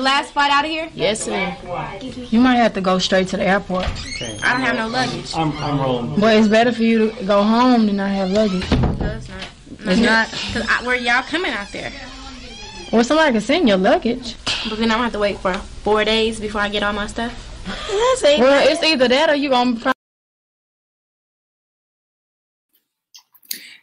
last flight out of here? Yes, sir. You might have to go straight to the airport. Okay. I don't have no luggage. I'm rolling. But it's better for you to go home than not have luggage. No, it's not. It's not? Because where y'all coming out there? Well, somebody can send your luggage. But then I'm going to have to wait for 4 days before I get all my stuff. Well, it's either that or you going to...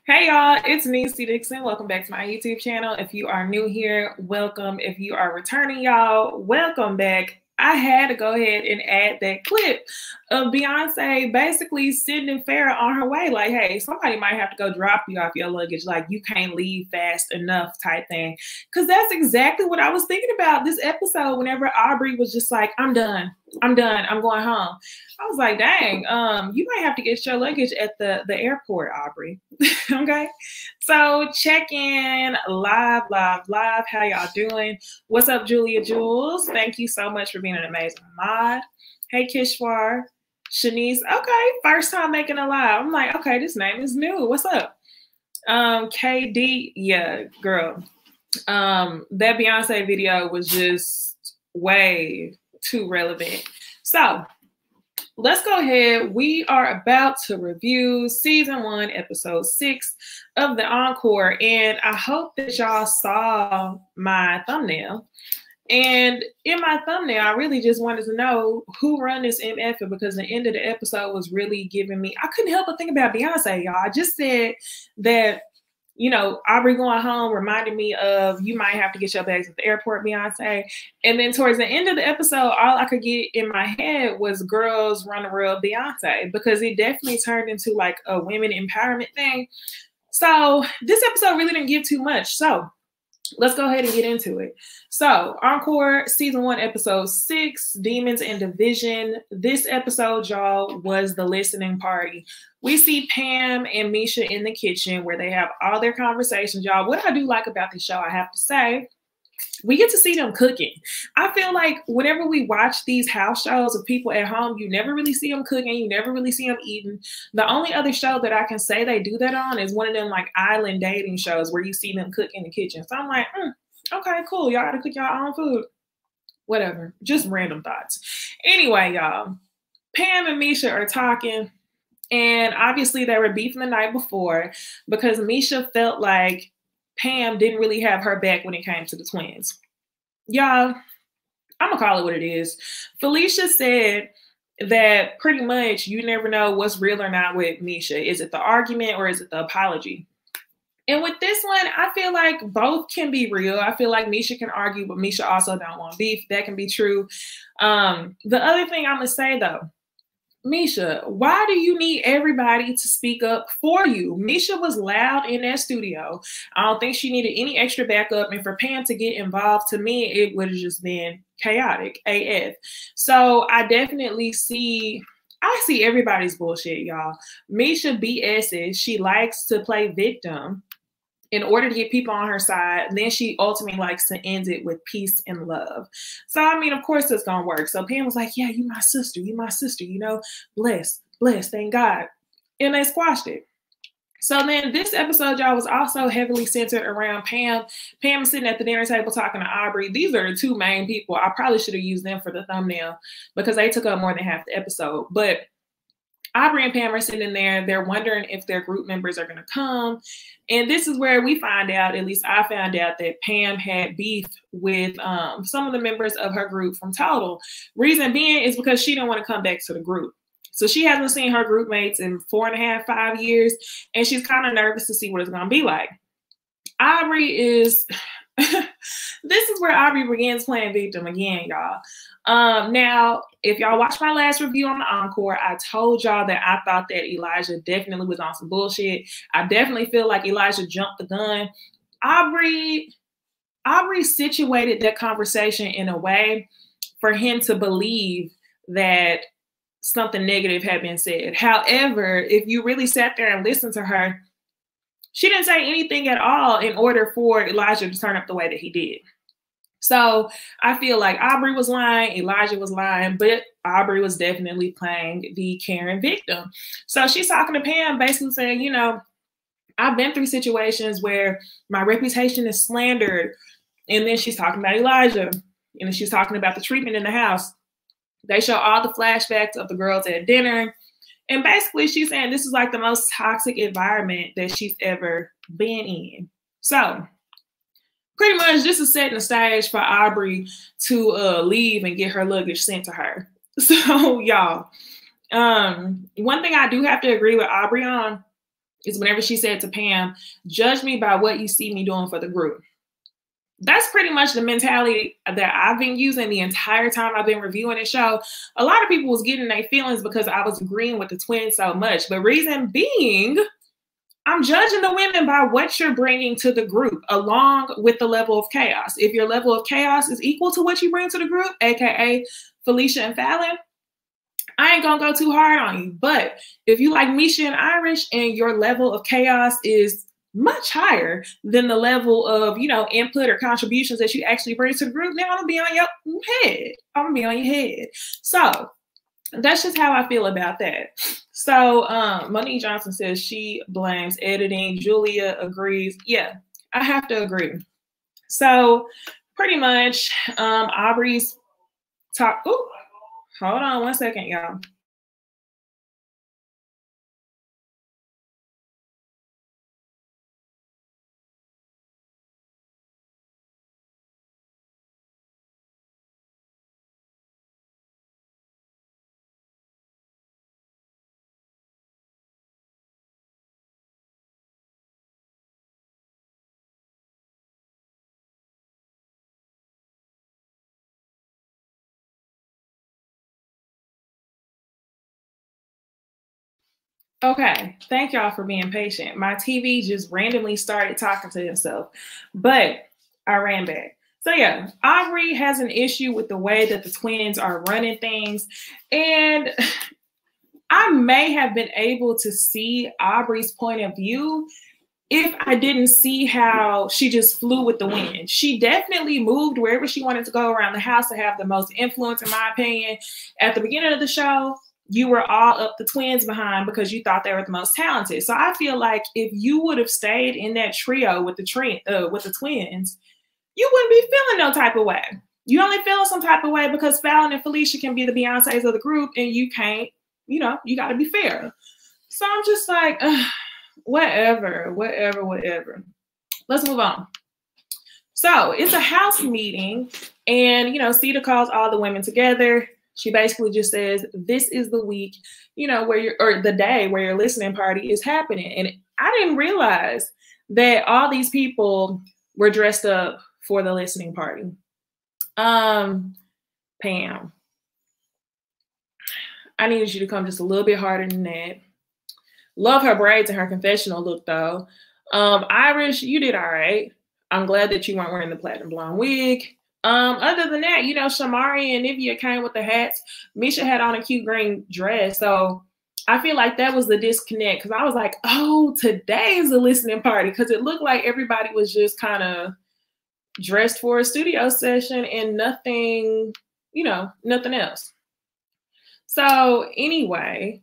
Hey y'all, it's Necey Dixon. Welcome back to my YouTube channel. If you are new here, welcome. If you are returning, y'all, welcome back. I had to go ahead and add that clip of Beyonce basically sending Farrah on her way. Like, hey, somebody might have to go drop you off your luggage. Like, you can't leave fast enough type thing. Because that's exactly what I was thinking about this episode whenever Aubrey was just like, I'm done. I'm done. I'm going home. I was like, dang, you might have to get your luggage at the airport, Aubrey. Okay. So check in live. How y'all doing? What's up, Julia Jules? Thank you so much for being an amazing mod. Hey, Kishwar. Shanice. Okay. First time making a live. I'm like, okay, this name is new. What's up? KD. Yeah, girl. That Beyonce video was just way too relevant. So let's go ahead. We are about to review season 1, episode 6 of the Encore. And I hope that y'all saw my thumbnail. And in my thumbnail, I really just wanted to know who run this MF, because the end of the episode was really giving me, I couldn't help but think about Beyonce, y'all. I just said that, you know, Aubrey going home reminded me of, you might have to get your bags at the airport, Beyonce. And then towards the end of the episode, all I could get in my head was girls run the real Beyonce, because it definitely turned into like a women empowerment thing. So this episode really didn't give too much. So let's go ahead and get into it. So Encore season 1, episode 6, Demons and Division. This episode, y'all, was the listening party. We see Pam and Misha in the kitchen where they have all their conversations, y'all. What I do like about this show, I have to say, we get to see them cooking. I feel like whenever we watch these house shows of people at home, you never really see them cooking. You never really see them eating. The only other show that I can say they do that on is one of them like island dating shows where you see them cook in the kitchen. So I'm like, okay, cool. Y'all gotta cook your own food. Whatever. Just random thoughts. Anyway, y'all, Pam and Misha are talking. And obviously they were beefing the night before because Misha felt like Pam didn't really have her back when it came to the twins. Y'all, I'm gonna call it what it is. Felicia said that pretty much you never know what's real or not with Misha. Is it the argument or is it the apology? And with this one, I feel like both can be real. I feel like Misha can argue, but Misha also don't want beef. That can be true. The other thing I'm gonna say though, Misha, why do you need everybody to speak up for you? Misha was loud in that studio. I don't think she needed any extra backup. And for Pam to get involved, to me, it would have just been chaotic AF. So I definitely see everybody's bullshit, y'all. Misha BS's. She likes to play victim in order to get people on her side. Then she ultimately likes to end it with peace and love. So, I mean, of course it's going to work. So Pam was like, yeah, you my sister, you know, bless, thank God. And they squashed it. So then this episode, y'all, was also heavily centered around Pam. Pam is sitting at the dinner table talking to Aubrey. These are the two main people. I probably should have used them for the thumbnail because they took up more than half the episode. But Aubrey and Pam are sitting there. They're wondering if their group members are going to come. And this is where we find out, at least I found out, that Pam had beef with some of the members of her group from Total. Reason being is because she didn't want to come back to the group. So she hasn't seen her group mates in 4.5, 5 years. And she's kind of nervous to see what it's going to be like. Aubrey is... This is where Aubrey begins playing victim again, y'all. Now, if y'all watched my last review on the Encore, I told y'all that I thought that Elijah definitely was on some bullshit. I definitely feel like Elijah jumped the gun. Aubrey situated that conversation in a way for him to believe that something negative had been said. However, if you really sat there and listened to her, she didn't say anything at all in order for Elijah to turn up the way that he did. So I feel like Aubrey was lying, Elijah was lying, but Aubrey was definitely playing the Karen victim. So she's talking to Pam, basically saying, you know, I've been through situations where my reputation is slandered. And then she's talking about Elijah. and she's talking about the treatment in the house. They show all the flashbacks of the girls at dinner. And basically she's saying this is like the most toxic environment that she's ever been in. So pretty much this is setting the stage for Aubrey to leave and get her luggage sent to her. So y'all, one thing I do have to agree with Aubrey on is whenever she said to Pam, judge me by what you see me doing for the group. That's pretty much the mentality that I've been using the entire time I've been reviewing the show. A lot of people was getting their feelings because I was agreeing with the twins so much. But reason being, I'm judging the women by what you're bringing to the group along with the level of chaos. If your level of chaos is equal to what you bring to the group, aka Felicia and Fallon, I ain't gonna go too hard on you. But if you like Misha and Irish and your level of chaos is much higher than the level of, you know, input or contributions that you actually bring to the group, now I'm gonna be on your head. I'm gonna be on your head. So that's just how I feel about that. So Monique Johnson says she blames editing. Julia agrees. Yeah, I have to agree. So pretty much Aubrey's talk. Ooh, hold on one second, y'all. Okay, thank y'all for being patient. My TV just randomly started talking to itself, but I ran back. So yeah, Aubrey has an issue with the way that the twins are running things. And I may have been able to see Aubrey's point of view if I didn't see how she just flew with the wind. She definitely moved wherever she wanted to go around the house to have the most influence, in my opinion. At the beginning of the show, you were all up the twins behind because you thought they were the most talented. So I feel like if you would have stayed in that trio with the twins, you wouldn't be feeling no type of way. You only feel some type of way because Fallon and Felicia can be the Beyoncés of the group and you can't, you know, you got to be fair. So I'm just like, whatever. Let's move on. So it's a house meeting and, you know, Cedar calls all the women together. She basically just says, this is the week, you know, or the day where your listening party is happening. And I didn't realize that all these people were dressed up for the listening party. Pam, I needed you to come just a little bit harder than that. Love her braids and her confessional look though. Irish, you did all right. I'm glad that you weren't wearing the platinum blonde wig. Other than that, you know, Shamari and Nivea came with the hats. Misha had on a cute green dress. So I feel like that was the disconnect because I was like, oh, today's the listening party because it looked like everybody was just kind of dressed for a studio session and nothing, you know, nothing else. So anyway,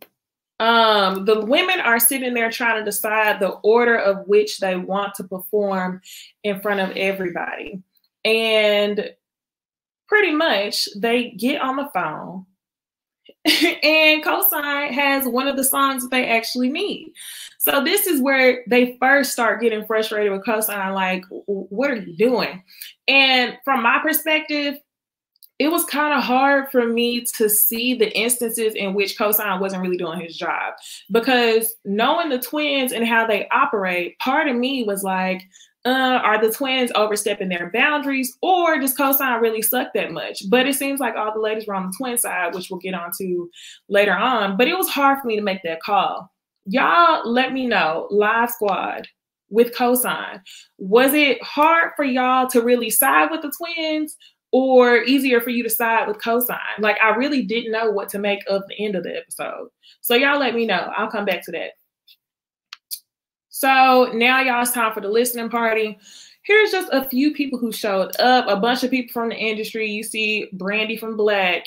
the women are sitting there trying to decide the order of which they want to perform in front of everybody. And pretty much they get on the phone and Cosign has one of the songs that they actually need. So this is where they first start getting frustrated with Cosign, like, what are you doing? And from my perspective, it was kind of hard for me to see the instances in which Cosign wasn't really doing his job because knowing the twins and how they operate, part of me was like, are the twins overstepping their boundaries or does Cosign really suck that much? But it seems like all the ladies were on the twin side, which we'll get onto later on. But it was hard for me to make that call. Y'all let me know, Live Squad with Cosign. Was it hard for y'all to really side with the twins or easier for you to side with Cosign? Like, I really didn't know what to make of the end of the episode. So y'all let me know. I'll come back to that. So now y'all, it's time for the listening party. Here's just a few people who showed up, a bunch of people from the industry. You see Brandy from Black.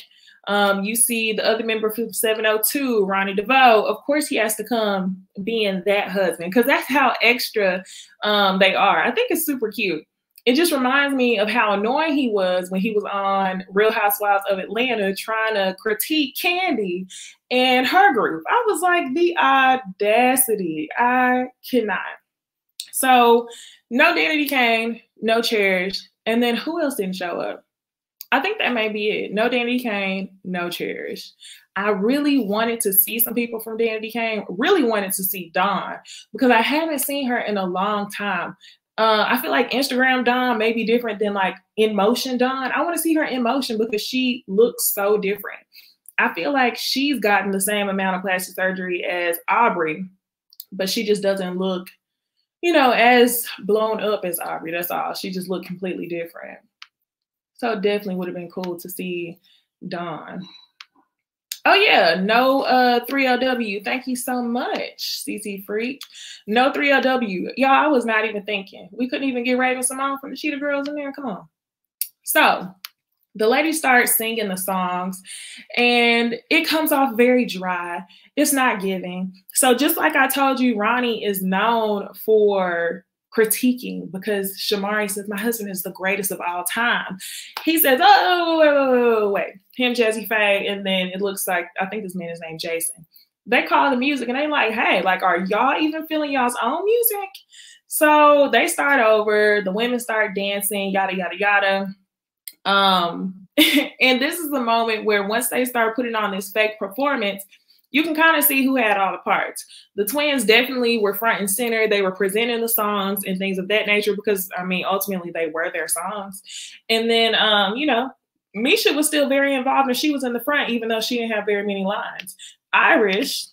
You see the other member from 702, Ronnie DeVoe. Of course, he has to come being that husband because that's how extra they are. I think it's super cute. it just reminds me of how annoying he was when he was on Real Housewives of Atlanta trying to critique Kandi and her group. I was like, the audacity. I cannot. So no Danity Kane, no Cherish. And then who else didn't show up? I think that may be it. No Danity Kane, no Cherish. I really wanted to see some people from Danity Kane, really wanted to see Dawn, because I haven't seen her in a long time. I feel like Instagram Dawn may be different than like in motion Dawn. I want to see her in motion because she looks so different. I feel like she's gotten the same amount of plastic surgery as Aubrey, but she just doesn't look, you know, as blown up as Aubrey. That's all. She just looked completely different. So it definitely would have been cool to see Dawn. Oh yeah, no 3LW. Thank you so much, CC Freak. No 3LW. Y'all, I was not even thinking. We couldn't even get Raven Simone from the Cheetah Girls in there. Come on. So the lady starts singing the songs and it comes off very dry. It's not giving. So just like I told you, Ronnie is known for critiquing because Shamari says, my husband is the greatest of all time. He says, oh, wait. Him, Jazzy Faye, and then it looks like, I think this man is named Jason. They call the music and they like, hey, like, are y'all even feeling y'all's own music? So they start over. The women start dancing, yada, yada, yada. And this is the moment where once they start putting on this fake performance, you can kind of see who had all the parts. The twins definitely were front and center. They were presenting the songs and things of that nature because, I mean, ultimately they were their songs. And then, you know, Misha was still very involved and she was in the front, even though she didn't have very many lines. Irish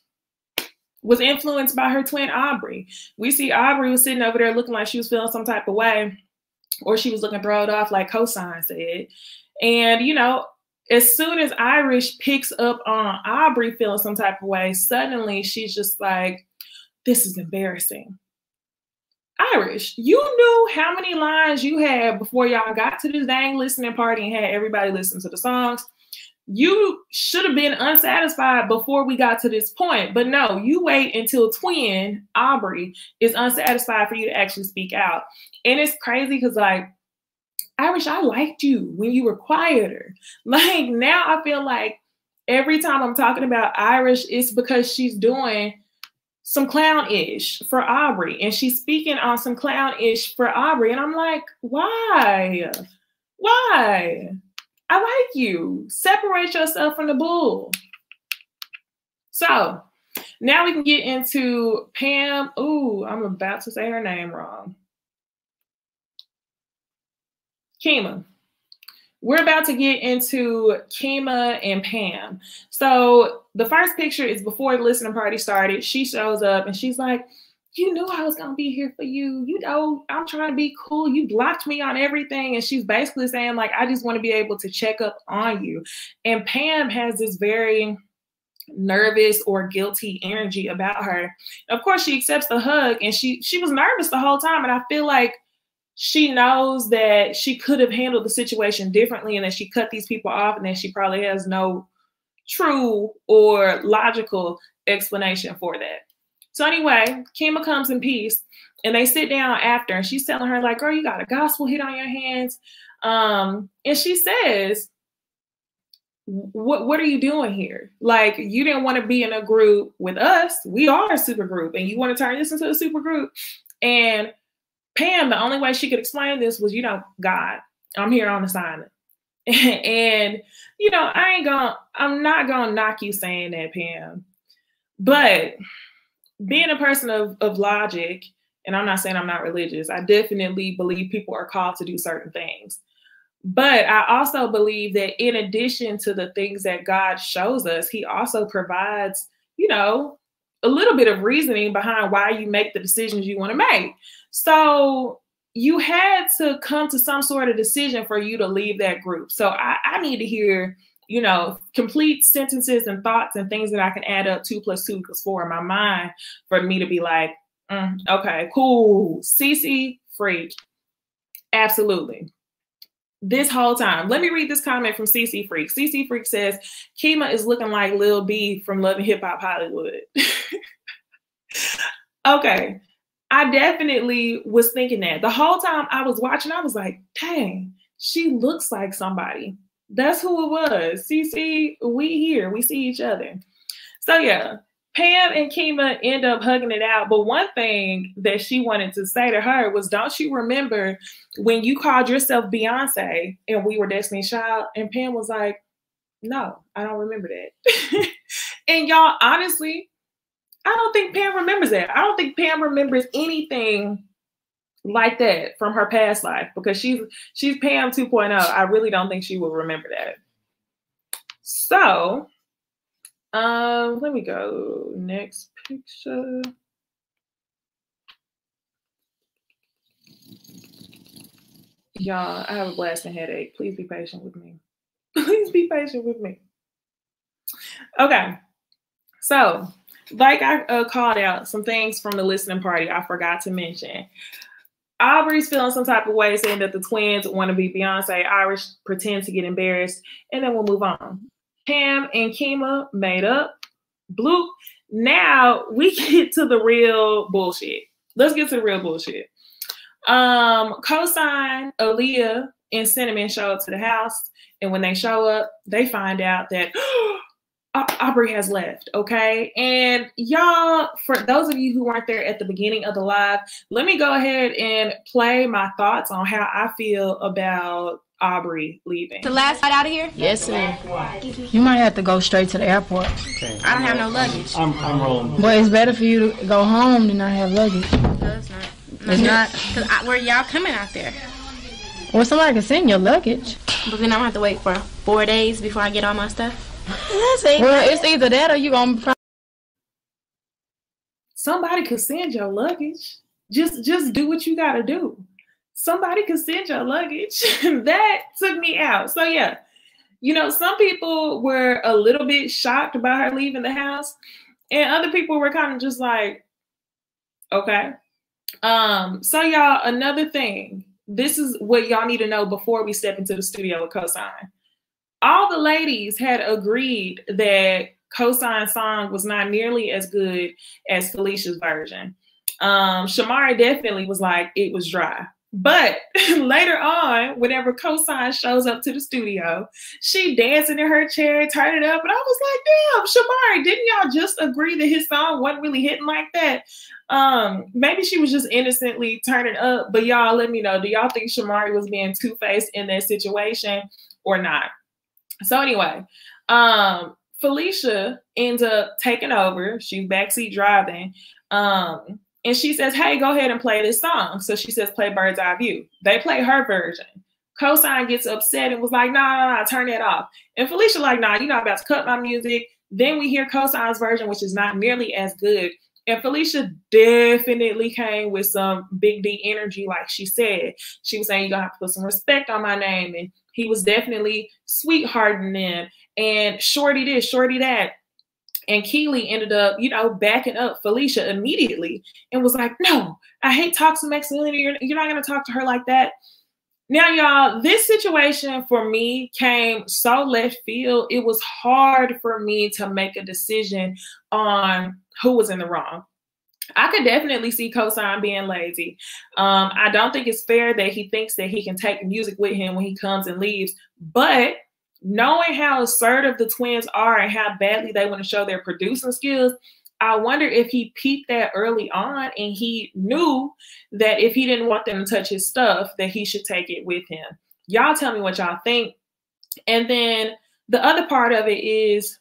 was influenced by her twin, Aubrey. We see Aubrey was sitting over there looking like she was feeling some type of way, or she was looking thrown off like Cosign said. And, you know, as soon as Irish picks up on Aubrey feeling some type of way, suddenly she's just like, this is embarrassing. Irish, you knew how many lines you had before y'all got to this dang listening party and had everybody listen to the songs. You should have been unsatisfied before we got to this point. But no, you wait until twin Aubrey is unsatisfied for you to actually speak out. And it's crazy because, like, Irish, I liked you when you were quieter. Like, now I feel like every time I'm talking about Irish, it's because she's doing some clown-ish for Aubrey. And she's speaking on some clown-ish for Aubrey. And I'm like, why? Why? I like you. Separate yourself from the bull. So now we can get into Pam. Ooh, I'm about to say her name wrong. Kima. We're about to get into Kima and Pam. So the first picture is before the listening party started. She shows up and she's like, you knew I was going to be here for you. You know, I'm trying to be cool. You blocked me on everything. And she's basically saying, like, I just want to be able to check up on you. And Pam has this very nervous or guilty energy about her. Of course, she accepts the hug and she was nervous the whole time. And I feel like she knows that she could have handled the situation differently and that she cut these people off and that she probably has no true or logical explanation for that. So anyway, Kima comes in peace and they sit down after and she's telling her like, girl, you got a gospel hit on your hands. And she says, what are you doing here? Like, you didn't want to be in a group with us. We are a super group and you want to turn this into a super group. And Pam, the only way she could explain this was, you know, God, I'm here on assignment. And, you know, I'm not going to knock you saying that, Pam. But being a person of logic, and I'm not saying I'm not religious, I definitely believe people are called to do certain things. But I also believe that in addition to the things that God shows us, he also provides, you know, a little bit of reasoning behind why you make the decisions you want to make. So you had to come to some sort of decision for you to leave that group. So I need to hear, you know, complete sentences and thoughts and things that I can add up 2 + 2 = 4 in my mind for me to be like, okay, cool. CC Freak. Absolutely. This whole time. Let me read this comment from CC Freak. CC Freak says, Kima is looking like Lil B from Love and Hip Hop Hollywood. Okay. I definitely was thinking that. The whole time I was watching, I was like, dang, she looks like somebody. That's who it was. See, we here. We see each other. So yeah, Pam and Kima end up hugging it out. But one thing that she wanted to say to her was, don't you remember when you called yourself Beyonce and we were Destiny's Child? And Pam was like, no, I don't remember that. And y'all, honestly, I don't think Pam remembers that. I don't think Pam remembers anything like that from her past life, because she's Pam 2.0. I really don't think she will remember that. So, let me go next picture. Y'all, I have a blasting headache. Please be patient with me. Please be patient with me. Okay, so like I called out some things from the listening party I forgot to mention. Aubrey's feeling some type of way, saying that the twins want to be Beyonce. Irish pretends to get embarrassed, and then we'll move on. Pam and Kima made up. Bloop. Now we get to the real bullshit. Let's get to the real bullshit. Cosign, Aaliyah, and Cinnamon show up to the house, and when they show up, they find out that Aubrey has left, okay? And y'all, for those of you who weren't there at the beginning of the live, let me go ahead and play my thoughts on how I feel about Aubrey leaving. The last flight out of here? Yes, sir. You might have to go straight to the airport. Okay. I don't have no luggage. I'm rolling. But it's better for you to go home than not have luggage. No, it's not. It's not. Because where y'all coming out there? Well, somebody can send your luggage. But then I'm going to have to wait for 4 days before I get all my stuff. Well, it's either that or you going to... Somebody could send your luggage. Just do what you got to do. Somebody could send your luggage. That took me out. So yeah, you know, some people were a little bit shocked about her leaving the house, and other people were kind of just like, okay. So y'all, another thing, this is what y'all need to know before we step into the studio with Cosign. All the ladies had agreed that Cosign's song was not nearly as good as Felicia's version. Shamari definitely was like, it was dry. But later on, whenever Cosign shows up to the studio, she dancing in her chair, turning it up. And I was like, damn, Shamari, didn't y'all just agree that his song wasn't really hitting like that? Maybe she was just innocently turning up. But y'all, let me know, do y'all think Shamari was being two-faced in that situation or not? So anyway, Felicia ends up taking over. She's backseat driving. And she says, hey, go ahead and play this song. So she says, play Bird's Eye View. They play her version. Cosign gets upset and was like, nah, turn that off. And Felicia like, nah, you're not about to cut my music. Then we hear Cosign's version, which is not nearly as good. And Felicia definitely came with some big D energy, like she said. She was saying, you're going to have to put some respect on my name. And he was definitely sweethearting them. And shorty this, shorty that. And Keely ended up, you know, backing up Felicia immediately and was like, no, I hate toxic masculinity. You're not going to talk to her like that. Now, y'all, this situation for me came so left field. It was hard for me to make a decision on who was in the wrong. I could definitely see Cosign being lazy. I don't think it's fair that he thinks that he can take music with him when he comes and leaves. But knowing how assertive the twins are and how badly they want to show their producing skills, I wonder if he peeped that early on and he knew that if he didn't want them to touch his stuff, that he should take it with him. Y'all tell me what y'all think. And then the other part of it is,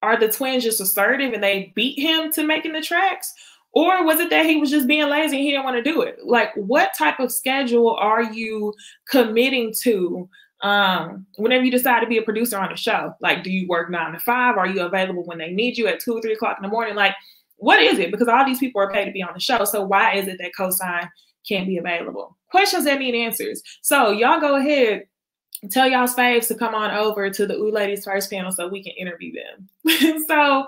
are the twins just assertive and they beat him to making the tracks? Or was it that he was just being lazy and he didn't want to do it? Like, what type of schedule are you committing to whenever you decide to be a producer on a show? Like, do you work 9 to 5? Are you available when they need you at 2 or 3 o'clock in the morning? Like, what is it? Because all these people are paid to be on the show. So why is it that Cosign can't be available? Questions that need answers. So y'all go ahead, tell y'all's faves to come on over to the Ooh Ladies First panel so we can interview them. So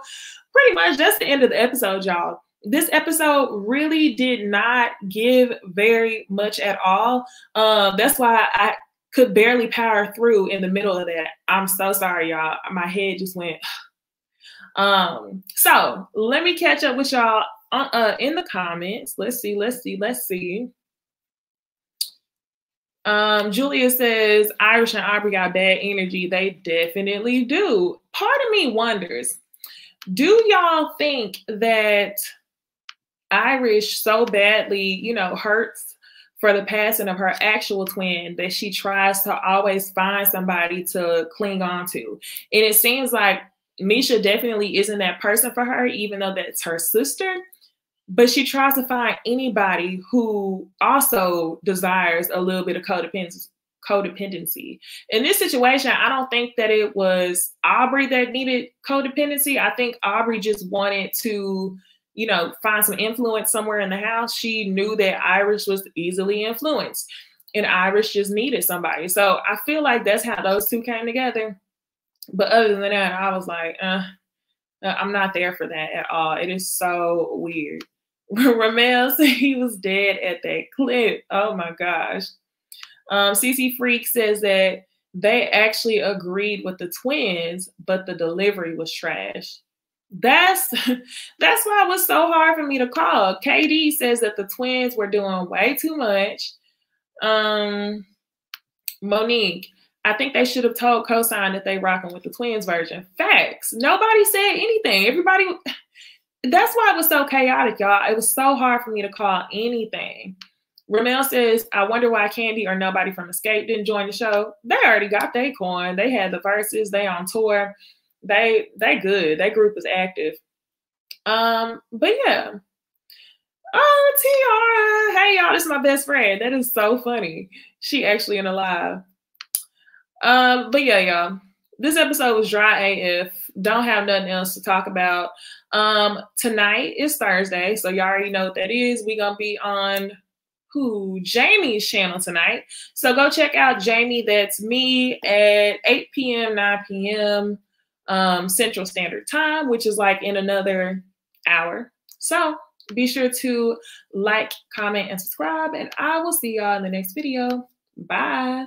pretty much that's the end of the episode, y'all. This episode really did not give very much at all. That's why I could barely power through in the middle of that. I'm so sorry, y'all. My head just went. So let me catch up with y'all in the comments, let's see. Julia says Irish and Aubrey got bad energy. They definitely do. Part of me wonders, do y'all think that Irish so badly, you know, hurts for the passing of her actual twin that she tries to always find somebody to cling on to? And it seems like Misha definitely isn't that person for her, even though that's her sister. But she tries to find anybody who also desires a little bit of codependency. In this situation, I don't think that it was Aubrey that needed codependency. I think Aubrey just wanted to, you know, find some influence somewhere in the house. She knew that Irish was easily influenced, and Irish just needed somebody. So I feel like that's how those two came together. But other than that, I was like, I'm not there for that at all. It is so weird. Ramel said he was dead at that clip. Oh my gosh. CC Freak says that they actually agreed with the twins, but the delivery was trash. That's why it was so hard for me to call. KD says that the twins were doing way too much. Monique, I think they should have told Cosign that they rocking with the twins version. Facts. Nobody said anything. Everybody. That's why it was so chaotic, y'all. It was so hard for me to call anything. Ramel says, I wonder why Candy or nobody from Escape didn't join the show. They already got their coin. They had the verses. They on tour. They good. That group is active. But yeah. Oh, Tiara. Hey, y'all. This is my best friend. That is so funny. She actually in a live. But yeah, y'all. This episode was dry AF. Don't have nothing else to talk about. Tonight is Thursday, so y'all already know what that is. We're gonna be on Jamie's channel tonight. So go check out Jamie. That's me at 8 p.m., 9 p.m. Central Standard Time, which is like in another hour. So be sure to like, comment, and subscribe, and I will see y'all in the next video. Bye.